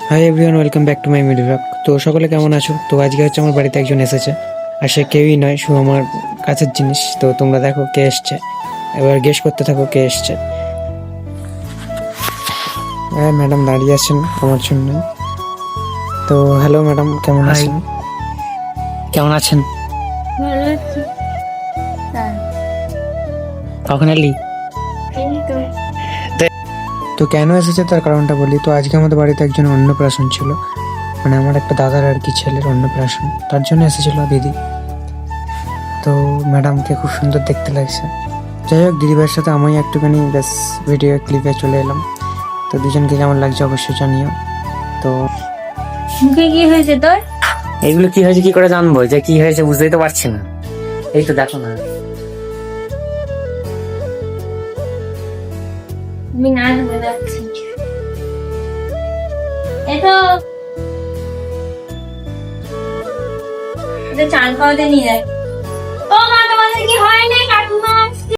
Hi everyone, welcome back to my middle blog. তো সকলে কেমন আছো? তো আজকে হচ্ছে আমার বাড়িতে একজন এসেছে, আর সে কেউই নয়, শুধু আমার কাছের জিনিস। তো তোমরা দেখো কে এসছে, এবার গেস করতে থাকো কে এসছে। হ্যাঁ, ম্যাডাম দাঁড়িয়ে আছেন আমার জন্য। তো হ্যালো ম্যাডাম, কেমন হাই। আছেন? কেমন আছেন? ভালো আছি। হ্যাঁ, কখন এলি? এই তো। তো কেন এসেছে তার কারণটা বলি। তো আজকে আমাদের বাড়িতে একজন অন্নপ্রাশন ছিল, মানে আমার একটা দাদার আর কি ছেলের অন্নপ্রাশন, তার জন্য এসেছিল দিদি। তো ম্যাডামকে খুব সুন্দর দেখতে লাগছে। যাই হোক, দিদিভাইয়ের সাথে আমি একটুখানি ব্যাস ভিডিও ক্লিপে চলে এলাম। তো দুজনকে কেমন লাগছে অবশ্যই জানিও। তো মুখে কি হয়েছে তোর? এইগুলো কি হয়েছে কি করে জানবো? যে কি হয়েছে বুঝতেই তো পারছি না। এই তো দেখো না। আমি না যাচ্ছি। এতো এটা চান খাওয়াতে নিয়ে যাচ্ছি।